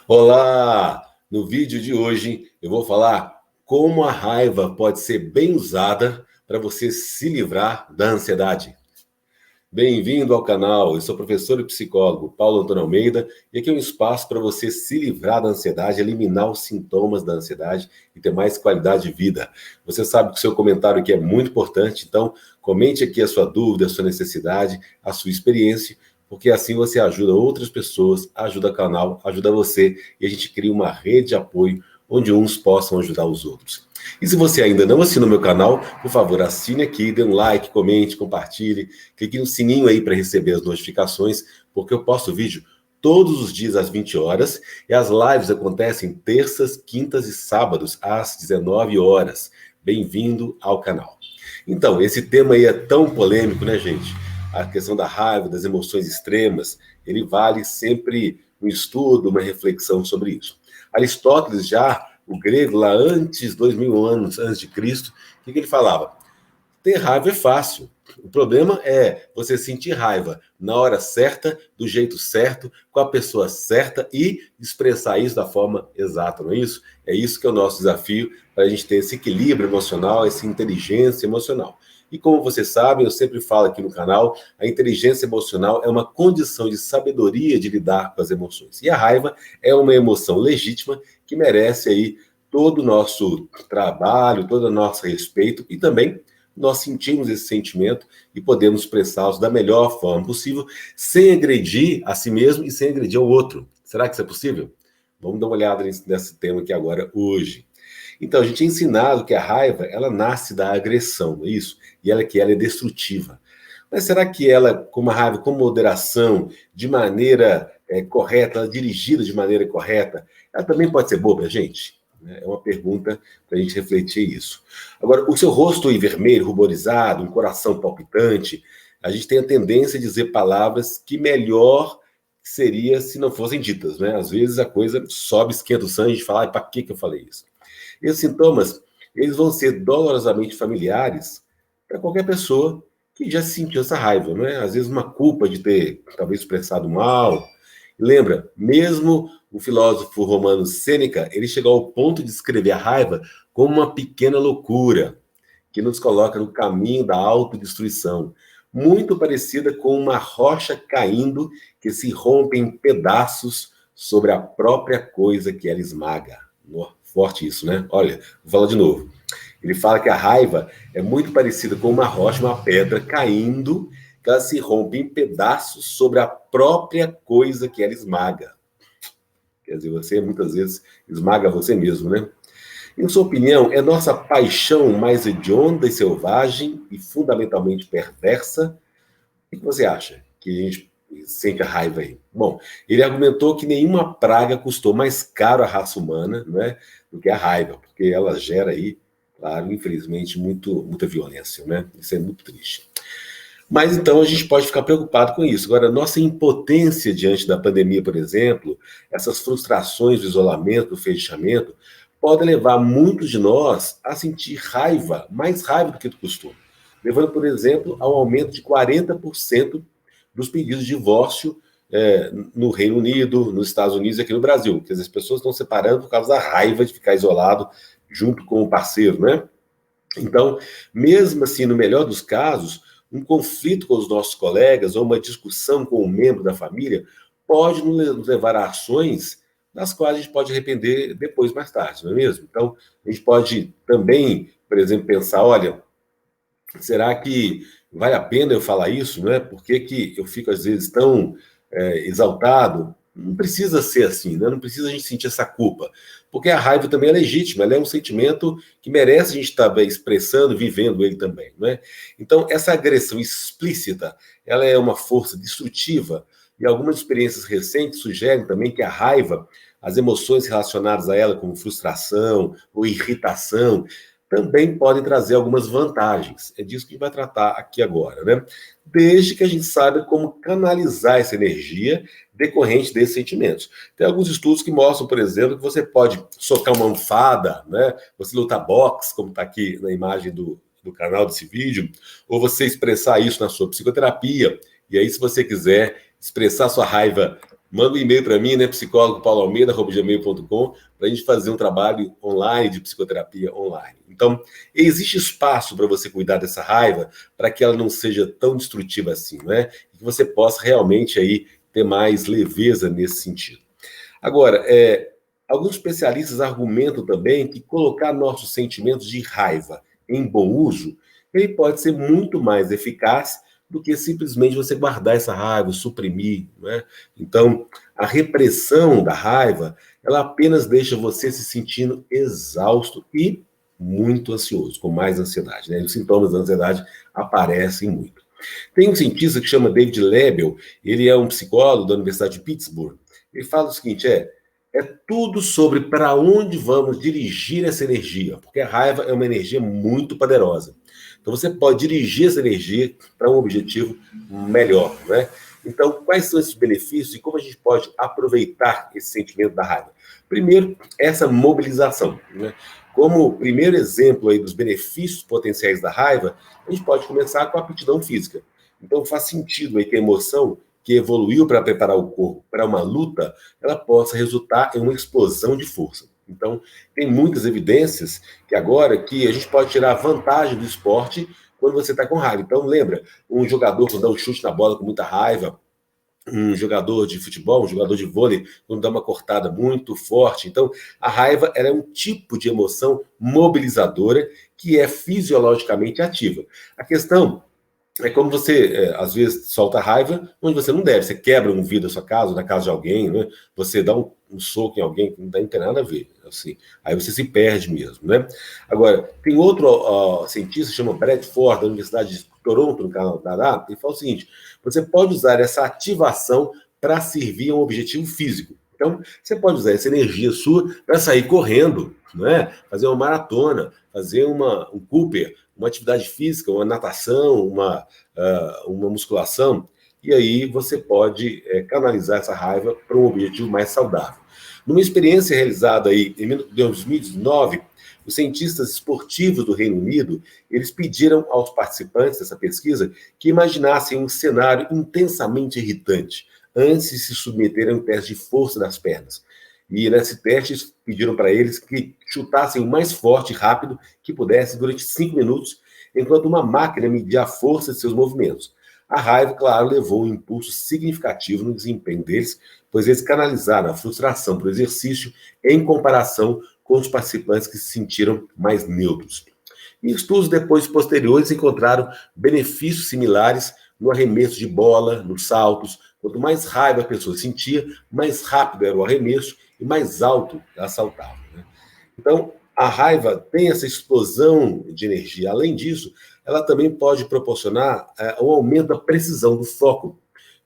Olá! No vídeo de hoje eu vou falar como a raiva pode ser bem usada para você se livrar da ansiedade. Bem-vindo ao canal, eu sou o professor e psicólogo Paulo Antônio Almeida e aqui é um espaço para você se livrar da ansiedade, eliminar os sintomas da ansiedade e ter mais qualidade de vida. Você sabe que o seu comentário aqui é muito importante, então comente aqui a sua dúvida, a sua necessidade, a sua experiência, porque assim você ajuda outras pessoas, ajuda o canal, ajuda você e a gente cria uma rede de apoio onde uns possam ajudar os outros. E se você ainda não assinou meu canal, por favor, assine aqui, dê um like, comente, compartilhe, clique no sininho aí para receber as notificações, porque eu posto vídeo todos os dias às 20 horas e as lives acontecem terças, quintas e sábados às 19 horas. Bem-vindo ao canal. Então, esse tema aí é tão polêmico, né, gente? A questão da raiva, das emoções extremas, ele vale sempre um estudo, uma reflexão sobre isso. Aristóteles já, o grego, lá antes, 2000 anos antes de Cristo, o que ele falava? Ter raiva é fácil. O problema é você sentir raiva na hora certa, do jeito certo, com a pessoa certa e expressar isso da forma exata, não é isso? É isso que é o nosso desafio, para a gente ter esse equilíbrio emocional, essa inteligência emocional. E como vocês sabem, eu sempre falo aqui no canal, a inteligência emocional é uma condição de sabedoria de lidar com as emoções. E a raiva é uma emoção legítima que merece aí todo o nosso trabalho, todo o nosso respeito e também nós sentimos esse sentimento e podemos expressá-los da melhor forma possível, sem agredir a si mesmo e sem agredir ao outro. Será que isso é possível? Vamos dar uma olhada nesse tema aqui agora, hoje. Então, a gente é ensinado que a raiva, ela nasce da agressão, não é isso? E ela é destrutiva. Mas será que ela, com uma raiva com moderação, de maneira correta, ela dirigida de maneira correta, ela também pode ser boa para a gente? É uma pergunta para a gente refletir isso. Agora, o seu rosto aí vermelho, ruborizado, um coração palpitante, a gente tem a tendência a dizer palavras que melhor seria se não fossem ditas, né? Às vezes a coisa sobe, esquenta o sangue, a gente fala, para que eu falei isso? E os sintomas, eles vão ser dolorosamente familiares para qualquer pessoa que já sentiu essa raiva, não é? Às vezes uma culpa de ter, talvez, expressado mal. Lembra, mesmo o filósofo romano Sêneca, ele chegou ao ponto de descrever a raiva como uma pequena loucura que nos coloca no caminho da autodestruição, muito parecida com uma rocha caindo que se rompe em pedaços sobre a própria coisa que ela esmaga. Forte isso, né? Olha, vou falar de novo. Ele fala que a raiva é muito parecida com uma rocha, uma pedra caindo, que ela se rompe em pedaços sobre a própria coisa que ela esmaga. Quer dizer, você muitas vezes esmaga você mesmo, né? Em sua opinião, é nossa paixão mais hedionda e selvagem e fundamentalmente perversa? O que você acha que a gente sente a raiva aí? Bom, ele argumentou que nenhuma praga custou mais caro à raça humana, não é, do que a raiva, porque ela gera aí, claro, infelizmente, muita violência, né? Isso é muito triste. Mas então a gente pode ficar preocupado com isso. Agora, nossa impotência diante da pandemia, por exemplo, essas frustrações do isolamento, do fechamento, podem levar muitos de nós a sentir raiva, mais raiva do que do costume. Levando, por exemplo, ao aumento de 40% dos pedidos de divórcio no Reino Unido, nos Estados Unidos e aqui no Brasil. Quer dizer, as pessoas estão separando por causa da raiva de ficar isolado junto com o parceiro, né? Então, mesmo assim, no melhor dos casos, um conflito com os nossos colegas ou uma discussão com um membro da família pode nos levar a ações das quais a gente pode arrepender depois, mais tarde, não é mesmo? Então, a gente pode também, por exemplo, pensar, olha, será que vale a pena eu falar isso, não é? Por que que eu fico, às vezes, tão exaltado? Não precisa ser assim, né? Não precisa a gente sentir essa culpa. Porque a raiva também é legítima, ela é um sentimento que merece a gente estar expressando, vivendo ele também, não é? Então, essa agressão explícita, ela é uma força destrutiva, e algumas experiências recentes sugerem também que a raiva, as emoções relacionadas a ela, como frustração ou irritação, também podem trazer algumas vantagens. É disso que a gente vai tratar aqui agora, né? Desde que a gente saiba como canalizar essa energia decorrente desses sentimentos. Tem alguns estudos que mostram, por exemplo, que você pode socar uma almofada, né? Você lutar boxe, como está aqui na imagem do canal desse vídeo, ou você expressar isso na sua psicoterapia. E aí, se você quiser expressar sua raiva manda um e-mail para mim, né, psicólogo.pauloalmeida@gmail.com, para a gente fazer um trabalho online de psicoterapia online. Então, existe espaço para você cuidar dessa raiva, para que ela não seja tão destrutiva assim, né? E que você possa realmente aí ter mais leveza nesse sentido. Agora, alguns especialistas argumentam também que colocar nossos sentimentos de raiva em bom uso, ele pode ser muito mais eficaz do que simplesmente você guardar essa raiva, suprimir, né? Então, a repressão da raiva, ela apenas deixa você se sentindo exausto e muito ansioso, com mais ansiedade, né? Os sintomas da ansiedade aparecem muito. Tem um cientista que chama David Lebel, ele é um psicólogo da Universidade de Pittsburgh. Ele fala o seguinte, é tudo sobre para onde vamos dirigir essa energia, porque a raiva é uma energia muito poderosa. Então você pode dirigir essa energia para um objetivo melhor, né? Então, quais são esses benefícios e como a gente pode aproveitar esse sentimento da raiva? Primeiro, essa mobilização, né? Como primeiro exemplo aí dos benefícios potenciais da raiva, a gente pode começar com a aptidão física. Então, faz sentido aí que a emoção que evoluiu para preparar o corpo para uma luta, ela possa resultar em uma explosão de força. Então, tem muitas evidências que agora que a gente pode tirar vantagem do esporte quando você está com raiva. Então, lembra, um jogador quando dá um chute na bola com muita raiva, um jogador de futebol, um jogador de vôlei, quando dá uma cortada muito forte. Então, a raiva ela é um tipo de emoção mobilizadora que é fisiologicamente ativa. A questão é como você, às vezes, solta raiva onde você não deve. Você quebra um vidro da sua casa, ou da casa de alguém, né? Você dá um soco em alguém que não tem nada a ver. Assim. Aí você se perde mesmo, né? Agora, tem outro cientista, chama Brad Ford, da Universidade de Toronto, no Canadá, ele fala o seguinte, você pode usar essa ativação para servir a um objetivo físico. Então, você pode usar essa energia sua para sair correndo, né? Fazer uma maratona, fazer um Cooper, uma atividade física, uma natação, uma musculação, e aí você pode canalizar essa raiva para um objetivo mais saudável. Numa experiência realizada aí em 2019, os cientistas esportivos do Reino Unido, eles pediram aos participantes dessa pesquisa que imaginassem um cenário intensamente irritante antes de se submeterem a um teste de força das pernas. E nesse teste, eles pediram para eles que chutassem o mais forte e rápido que pudessem durante 5 minutos, enquanto uma máquina media a força de seus movimentos. A raiva, claro, levou um impulso significativo no desempenho deles, pois eles canalizaram a frustração para o exercício em comparação com os participantes que se sentiram mais neutros. E estudos depois posteriores encontraram benefícios similares no arremesso de bola, nos saltos. Quanto mais raiva a pessoa sentia, mais rápido era o arremesso e mais alto ela saltava, né? Então, a raiva tem essa explosão de energia. Além disso, ela também pode proporcionar um aumento da precisão do foco.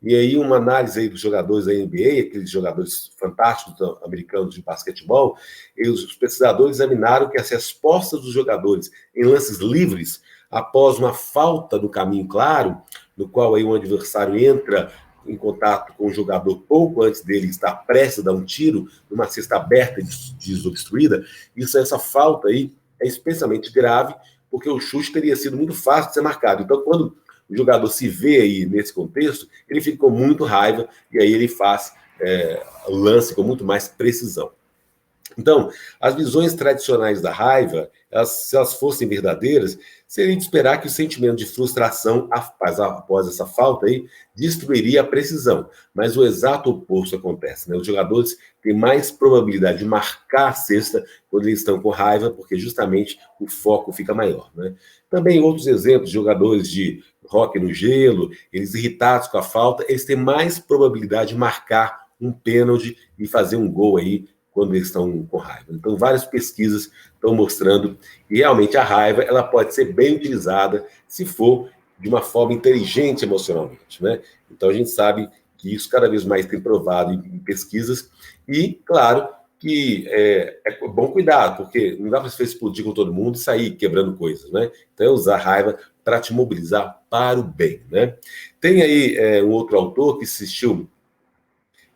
E aí, uma análise aí dos jogadores da NBA, aqueles jogadores fantásticos americanos de basquetebol, os pesquisadores examinaram que as respostas dos jogadores em lances livres, após uma falta do caminho claro, no qual aí um adversário entra em contato com o jogador pouco antes dele estar prestes a dar um tiro numa cesta aberta e desobstruída, essa falta aí é especialmente grave, porque o chute teria sido muito fácil de ser marcado. Então, quando o jogador se vê aí nesse contexto, ele fica com muito raiva e aí ele faz o lance com muito mais precisão. Então, as visões tradicionais da raiva, se elas fossem verdadeiras, seria de esperar que o sentimento de frustração após essa falta aí destruiria a precisão. Mas o exato oposto acontece, né? Os jogadores têm mais probabilidade de marcar a cesta quando eles estão com raiva, porque justamente o foco fica maior, né? Também outros exemplos de jogadores de hóquei no gelo, eles irritados com a falta, eles têm mais probabilidade de marcar um pênalti e fazer um gol aí quando eles estão com raiva. Então, várias pesquisas estão mostrando que realmente a raiva ela pode ser bem utilizada se for de uma forma inteligente emocionalmente, né? Então, a gente sabe que isso cada vez mais tem provado em pesquisas e, claro, que é bom cuidar, porque não dá para você explodir com todo mundo e sair quebrando coisas, né? Então, é usar a raiva para te mobilizar para o bem, né? Tem aí um outro autor que assistiu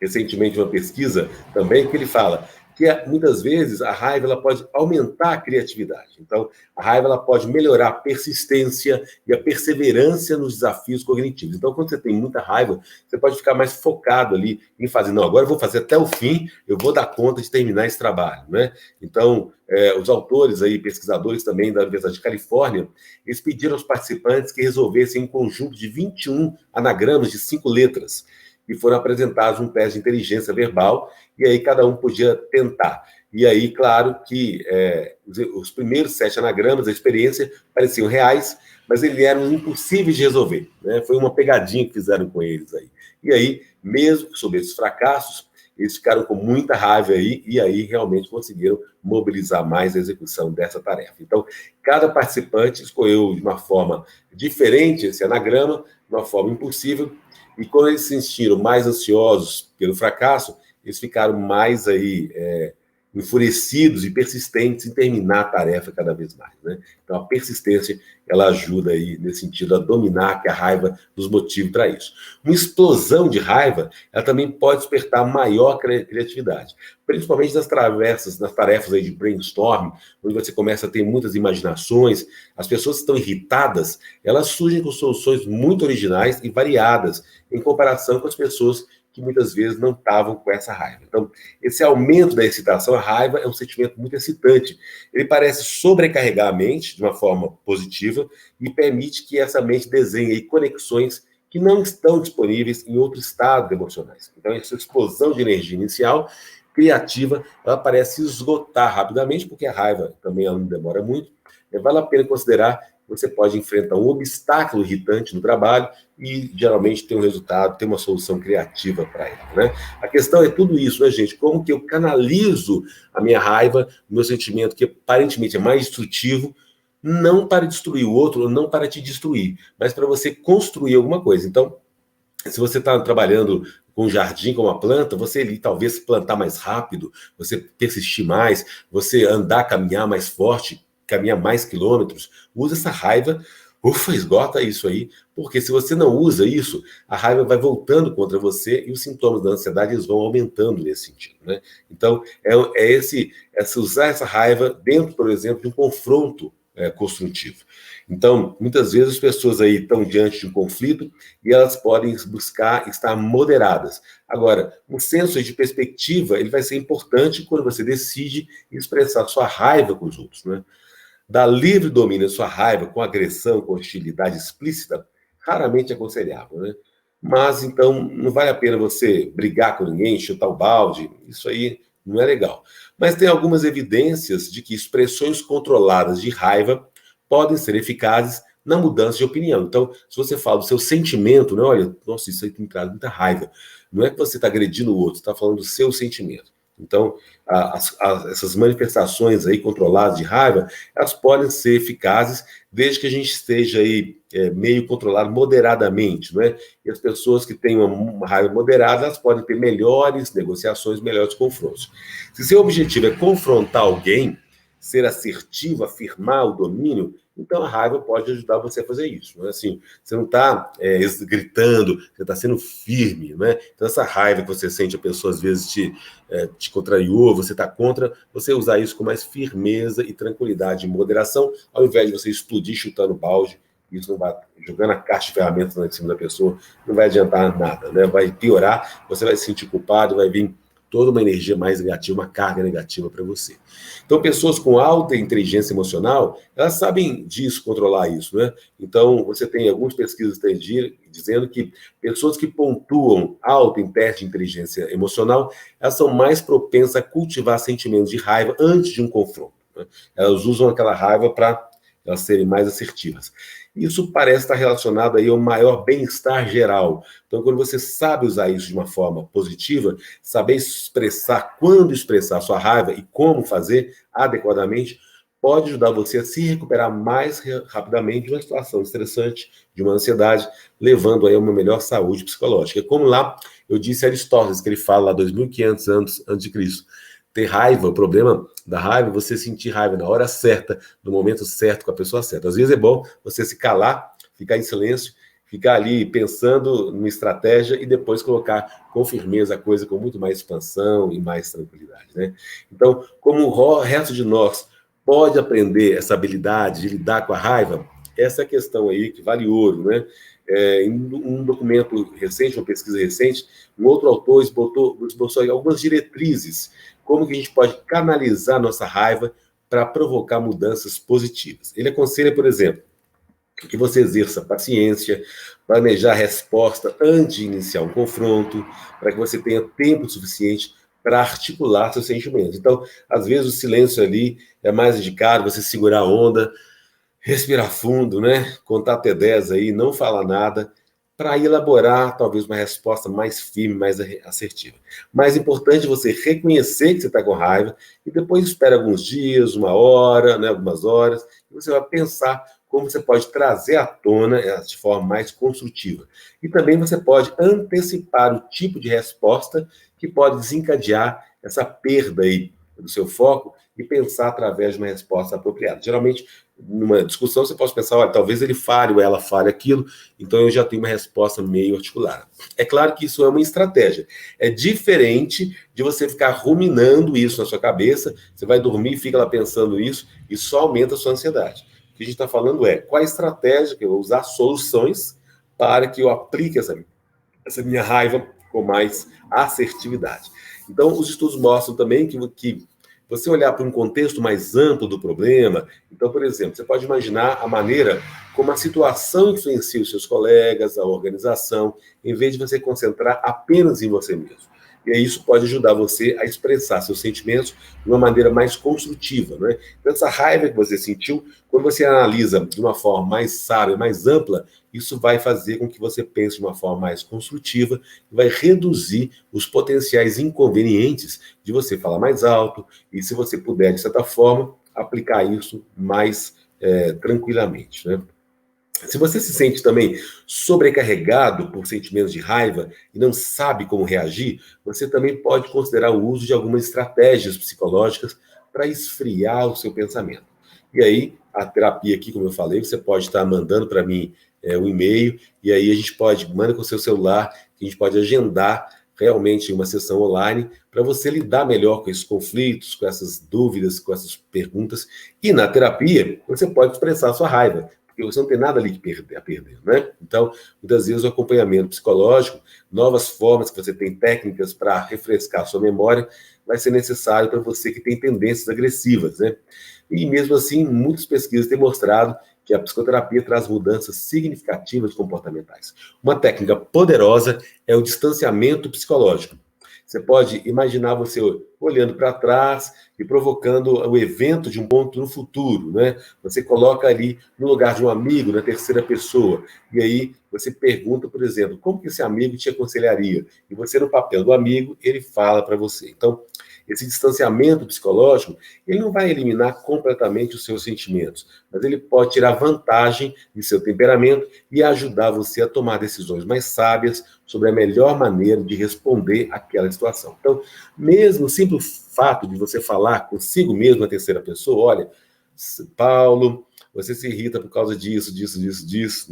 recentemente uma pesquisa também que ele fala que muitas vezes a raiva ela pode aumentar a criatividade. Então, a raiva ela pode melhorar a persistência e a perseverança nos desafios cognitivos. Então, quando você tem muita raiva, você pode ficar mais focado ali em fazer, não, agora eu vou fazer até o fim, eu vou dar conta de terminar esse trabalho, né? Então, os autores aí, pesquisadores também da Universidade de Califórnia, eles pediram aos participantes que resolvessem um conjunto de 21 anagramas de 5 letras, e foram apresentados um teste de inteligência verbal, e aí cada um podia tentar. E aí, claro que os primeiros 7 anagramas da experiência pareciam reais, mas eles eram impossíveis de resolver, né? Foi uma pegadinha que fizeram com eles aí. E aí, mesmo sob esses fracassos, eles ficaram com muita raiva aí, e aí realmente conseguiram mobilizar mais a execução dessa tarefa. Então, cada participante escolheu de uma forma diferente esse anagrama, de uma forma impossível, e quando eles se sentiram mais ansiosos pelo fracasso, eles ficaram mais aí enfurecidos e persistentes em terminar a tarefa cada vez mais, né? Então, a persistência, ela ajuda aí, nesse sentido, a dominar, que a raiva nos motive para isso. Uma explosão de raiva, ela também pode despertar maior criatividade, principalmente nas tarefas aí de brainstorming, onde você começa a ter muitas imaginações, as pessoas que estão irritadas, elas surgem com soluções muito originais e variadas, em comparação com as pessoas que muitas vezes não estavam com essa raiva. Então, esse aumento da excitação, a raiva, é um sentimento muito excitante. Ele parece sobrecarregar a mente de uma forma positiva e permite que essa mente desenhe aí conexões que não estão disponíveis em outros estados emocionais. Então, essa explosão de energia inicial, criativa, ela parece esgotar rapidamente, porque a raiva também ela não demora muito. Vale a pena considerar que você pode enfrentar um obstáculo irritante no trabalho e geralmente ter um resultado, ter uma solução criativa para ele, né? A questão é tudo isso, né, gente? Como que eu canalizo a minha raiva, o meu sentimento, que aparentemente é mais destrutivo, não para destruir o outro, não para te destruir, mas para você construir alguma coisa. Então, se você está trabalhando com um jardim, com uma planta, você ali talvez plantar mais rápido, você persistir mais, você andar, caminhar mais forte, caminhar mais quilômetros, usa essa raiva, esgota isso aí, porque se você não usa isso, a raiva vai voltando contra você e os sintomas da ansiedade eles vão aumentando nesse sentido, né? Então, usar essa raiva dentro, por exemplo, de um confronto construtivo. Então, muitas vezes as pessoas aí estão diante de um conflito e elas podem buscar estar moderadas. Agora, um senso de perspectiva, ele vai ser importante quando você decide expressar sua raiva com os outros, né? Dar livre domínio à sua raiva com agressão, com hostilidade explícita, raramente é aconselhável, né? Mas, então, não vale a pena você brigar com ninguém, chutar o balde, isso aí não é legal. Mas tem algumas evidências de que expressões controladas de raiva podem ser eficazes na mudança de opinião. Então, se você fala do seu sentimento, né? Olha, nossa, isso aí me traz muita raiva. Não é que você está agredindo o outro, você está falando do seu sentimento. Então, essas manifestações aí controladas de raiva, elas podem ser eficazes desde que a gente esteja aí meio controlado moderadamente, não é? E as pessoas que têm uma raiva moderada, elas podem ter melhores negociações, melhores confrontos. Se seu objetivo é confrontar alguém, ser assertivo, afirmar o domínio, então a raiva pode ajudar você a fazer isso. Não é assim, você não está gritando, você está sendo firme, né? Então essa raiva que você sente, a pessoa às vezes te contrariou, você está contra, você usar isso com mais firmeza e tranquilidade e moderação, ao invés de você explodir chutando balde, isso não vai, jogando a caixa de ferramentas lá em cima da pessoa, não vai adiantar nada, né? Vai piorar, você vai se sentir culpado, vai vir toda uma energia mais negativa, uma carga negativa para você. Então, pessoas com alta inteligência emocional, elas sabem disso, controlar isso, né? Então, você tem algumas pesquisas dizendo que pessoas que pontuam alto em teste de inteligência emocional, elas são mais propensas a cultivar sentimentos de raiva antes de um confronto, né? Elas usam aquela raiva para elas serem mais assertivas. Isso parece estar relacionado aí ao maior bem-estar geral. Então, quando você sabe usar isso de uma forma positiva, saber expressar, quando expressar sua raiva e como fazer adequadamente, pode ajudar você a se recuperar mais rapidamente de uma situação estressante, de uma ansiedade, levando aí a uma melhor saúde psicológica. Como lá eu disse a Aristóteles, que ele fala lá 2.500 anos antes de Cristo. Ter raiva, o problema da raiva é você sentir raiva na hora certa, no momento certo, com a pessoa certa. Às vezes é bom você se calar, ficar em silêncio, ficar ali pensando numa estratégia e depois colocar com firmeza a coisa com muito mais expansão e mais tranquilidade, né? Então, como o resto de nós pode aprender essa habilidade de lidar com a raiva, essa é a questão aí que vale ouro, né? Em um documento recente, uma pesquisa recente, um outro autor esboçou algumas diretrizes, como que a gente pode canalizar nossa raiva para provocar mudanças positivas. Ele aconselha, por exemplo, que você exerça paciência, planejar a resposta antes de iniciar um confronto, para que você tenha tempo suficiente para articular seus sentimentos. Então, às vezes o silêncio ali é mais indicado, você segurar a onda, respirar fundo, né? Contar até 10 aí, não falar nada, para elaborar talvez uma resposta mais firme, mais assertiva. Mais importante é você reconhecer que você está com raiva e depois espera alguns dias, uma hora, né, algumas horas, e você vai pensar como você pode trazer à tona de forma mais construtiva. E também você pode antecipar o tipo de resposta que pode desencadear essa perda aí do seu foco e pensar através de uma resposta apropriada. Geralmente, numa discussão, você pode pensar, olha, talvez ele fale ou ela fale aquilo, então eu já tenho uma resposta meio articulada. É claro que isso é uma estratégia. É diferente de você ficar ruminando isso na sua cabeça, você vai dormir e fica lá pensando isso, e só aumenta a sua ansiedade. O que a gente está falando é, qual a estratégia que eu vou usar, soluções para que eu aplique essa minha raiva com mais assertividade. Então, os estudos mostram também que você olhar para um contexto mais amplo do problema, então, por exemplo, você pode imaginar a maneira como a situação influencia os seus colegas, a organização, em vez de você concentrar apenas em você mesmo. E aí isso pode ajudar você a expressar seus sentimentos de uma maneira mais construtiva, né? Então, essa raiva que você sentiu, quando você analisa de uma forma mais sábia, mais ampla, isso vai fazer com que você pense de uma forma mais construtiva e vai reduzir os potenciais inconvenientes de você falar mais alto e, se você puder, de certa forma, aplicar isso mais tranquilamente, né? Se você se sente também sobrecarregado por sentimentos de raiva e não sabe como reagir, você também pode considerar o uso de algumas estratégias psicológicas para esfriar o seu pensamento. E aí, a terapia aqui, como eu falei, você pode estar mandando para mim um e-mail, e aí a gente manda com o seu celular, que a gente pode agendar realmente uma sessão online para você lidar melhor com esses conflitos, com essas dúvidas, com essas perguntas. E na terapia, você pode expressar a sua raiva, porque você não tem nada ali a perder, né? Então, muitas vezes o acompanhamento psicológico, novas formas que você tem, técnicas para refrescar a sua memória, vai ser necessário para você que tem tendências agressivas, né? E mesmo assim, muitas pesquisas têm mostrado que a psicoterapia traz mudanças significativas comportamentais. Uma técnica poderosa é o distanciamento psicológico. Você pode imaginar você olhando para trás e provocando o evento de um ponto no futuro, né? Você coloca ali no lugar de um amigo, na terceira pessoa, e aí você pergunta, por exemplo, como que esse amigo te aconselharia? E você, no papel do amigo, ele fala para você. Então, esse distanciamento psicológico, ele não vai eliminar completamente os seus sentimentos, mas ele pode tirar vantagem de seu temperamento e ajudar você a tomar decisões mais sábias sobre a melhor maneira de responder àquela situação. Então, mesmo o simples fato de você falar consigo mesmo na terceira pessoa, olha, Paulo, você se irrita por causa disso,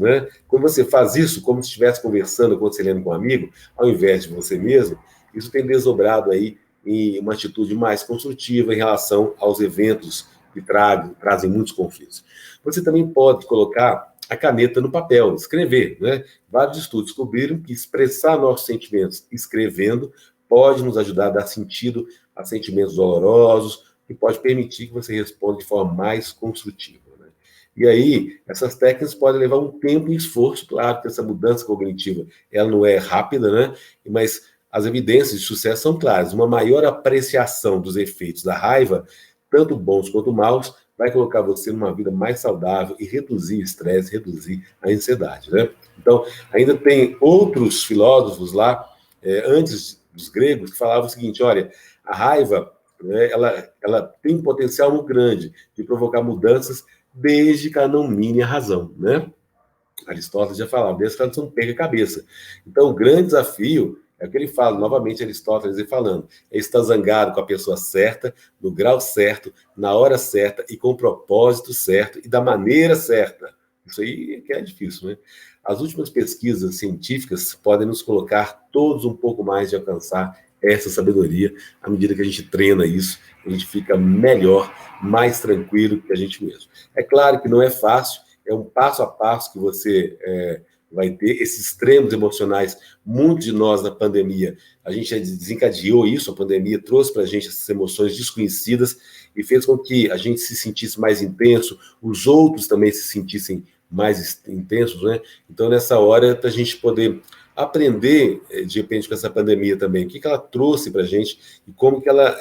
né? Quando você faz isso, como se estivesse conversando, aconselhando com um amigo, ao invés de você mesmo, isso tem desdobrado aí em uma atitude mais construtiva em relação aos eventos que trazem muitos conflitos. Você também pode colocar a caneta no papel, escrever, né? Vários estudos descobriram que expressar nossos sentimentos escrevendo pode nos ajudar a dar sentido a sentimentos dolorosos e pode permitir que você responda de forma mais construtiva, né? E aí, essas técnicas podem levar um tempo e esforço, claro que essa mudança cognitiva, ela não é rápida, né? Mas as evidências de sucesso são claras. Uma maior apreciação dos efeitos da raiva, tanto bons quanto maus, vai colocar você numa vida mais saudável e reduzir o estresse, reduzir a ansiedade, né? Então, ainda tem outros filósofos lá, antes dos gregos, que falavam o seguinte, olha, a raiva, né, ela tem um potencial muito grande de provocar mudanças desde que ela não mine a razão, né? Aristóteles já falava, desde que ela não pega a cabeça. Então, o grande desafio é o que ele fala, novamente, Aristóteles falando, é estar zangado com a pessoa certa, no grau certo, na hora certa e com o propósito certo e da maneira certa. Isso aí que é difícil, né? as últimas pesquisas científicas podem nos colocar todos um pouco mais de alcançar essa sabedoria. À medida que a gente treina isso, a gente fica melhor, mais tranquilo que a gente mesmo. É claro que não é fácil, é um passo a passo que você vai ter esses extremos emocionais. Muitos de nós na pandemia, a gente desencadeou isso, a pandemia trouxe para a gente essas emoções desconhecidas e fez com que a gente se sentisse mais intenso, os outros também se sentissem mais intensos, né? Então, nessa hora, a gente poder aprender, de repente, com essa pandemia também, o que ela trouxe para a gente e como que ela,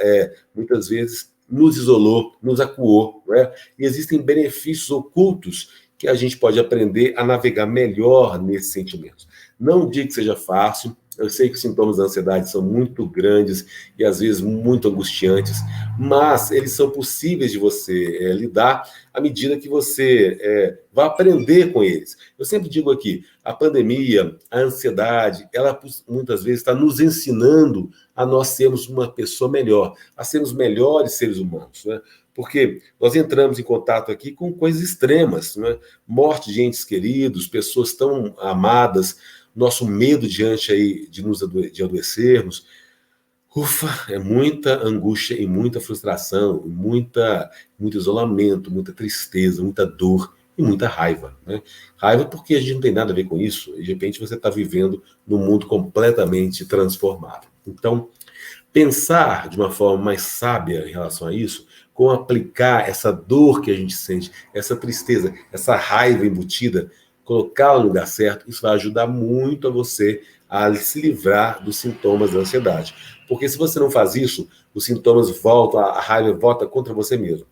muitas vezes, nos isolou, nos acuou, né? E existem benefícios ocultos que a gente pode aprender a navegar melhor nesses sentimentos. Não digo que seja fácil, eu sei que os sintomas da ansiedade são muito grandes e às vezes muito angustiantes, mas eles são possíveis de você lidar à medida que você vai aprender com eles. Eu sempre digo aqui, a pandemia, a ansiedade, ela muitas vezes está nos ensinando a nós sermos uma pessoa melhor, a sermos melhores seres humanos, né? Porque nós entramos em contato aqui com coisas extremas, né? Morte de entes queridos, pessoas tão amadas, nosso medo diante aí de adoecermos. Ufa, é muita angústia e muita frustração, muito isolamento, muita tristeza, muita dor e muita raiva, né? Raiva porque a gente não tem nada a ver com isso, e de repente você está vivendo num mundo completamente transformado. Então, pensar de uma forma mais sábia em relação a isso, como aplicar essa dor que a gente sente, essa tristeza, essa raiva embutida, colocá-la no lugar certo, isso vai ajudar muito a você a se livrar dos sintomas da ansiedade. Porque se você não faz isso, os sintomas voltam, a raiva volta contra você mesmo.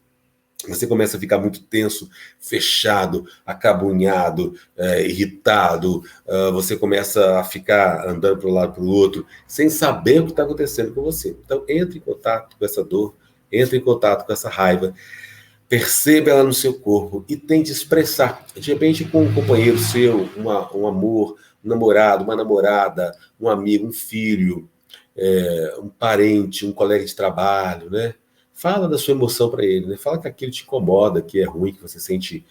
Você começa a ficar muito tenso, fechado, acabunhado, irritado, você começa a ficar andando para um lado para o outro, sem saber o que está acontecendo com você. Então, entre em contato com essa dor, entre em contato com essa raiva, perceba ela no seu corpo e tente expressar. De repente, com um companheiro seu, um amor, um namorado, uma namorada, um amigo, um filho, um parente, um colega de trabalho, né? Fala da sua emoção para ele, né? Fala que aquilo te incomoda, que é ruim, que você sente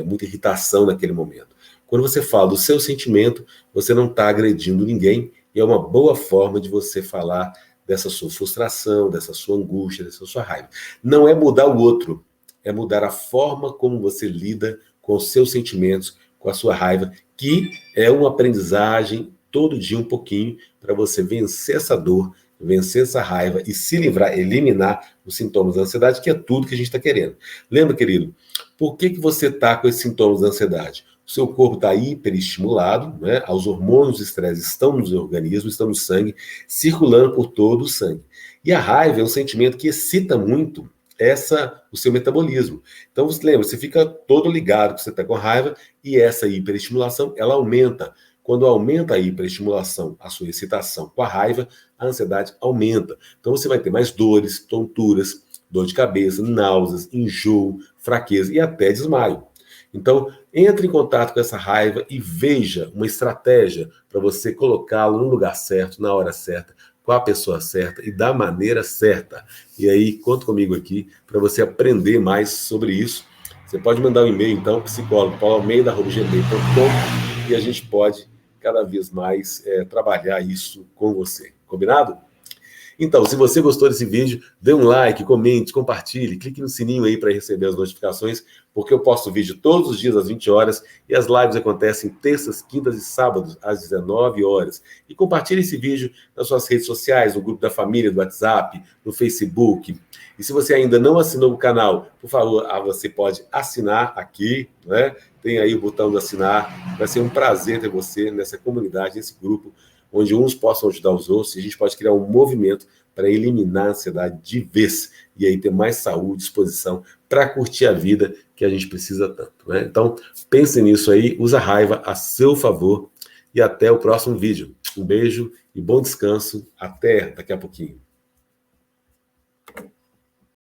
muita irritação naquele momento. Quando você fala do seu sentimento, você não está agredindo ninguém e é uma boa forma de você falar dessa sua frustração, dessa sua angústia, dessa sua raiva. Não é mudar o outro, é mudar a forma como você lida com os seus sentimentos, com a sua raiva, que é uma aprendizagem todo dia um pouquinho para você vencer essa dor, vencer essa raiva e se livrar, eliminar os sintomas da ansiedade, que é tudo que a gente está querendo. Lembra, querido, por que você está com esses sintomas da ansiedade? O seu corpo está hiperestimulado, né? Os hormônios de estresse estão no seu organismo, estão no sangue, circulando por todo o sangue. E a raiva é um sentimento que excita muito o seu metabolismo. Então, você lembra, você fica todo ligado que você está com raiva e essa hiperestimulação, ela aumenta. Quando aumenta a hiperestimulação, a sua excitação com a raiva, a ansiedade aumenta. Então, você vai ter mais dores, tonturas, dor de cabeça, náuseas, enjoo, fraqueza e até desmaio. Então, entre em contato com essa raiva e veja uma estratégia para você colocá-lo no lugar certo, na hora certa, com a pessoa certa e da maneira certa. E aí, conta comigo aqui para você aprender mais sobre isso. Você pode mandar um e-mail, então, psicólogo.pauloalmeida@gmail.com e a gente pode cada vez mais trabalhar isso com você. Combinado? Então, se você gostou desse vídeo, dê um like, comente, compartilhe, clique no sininho aí para receber as notificações, porque eu posto vídeo todos os dias às 20 horas e as lives acontecem terças, quintas e sábados às 19 horas. E compartilhe esse vídeo nas suas redes sociais, no grupo da família, do WhatsApp, no Facebook. E se você ainda não assinou o canal, por favor, você pode assinar aqui, né? Tem aí o botão de assinar. Vai ser um prazer ter você nessa comunidade, nesse grupo, onde uns possam ajudar os outros, e a gente pode criar um movimento para eliminar a ansiedade de vez, e aí ter mais saúde, disposição para curtir a vida que a gente precisa tanto, né? Então, pense nisso aí, usa a raiva a seu favor, e até o próximo vídeo. Um beijo e bom descanso, até daqui a pouquinho.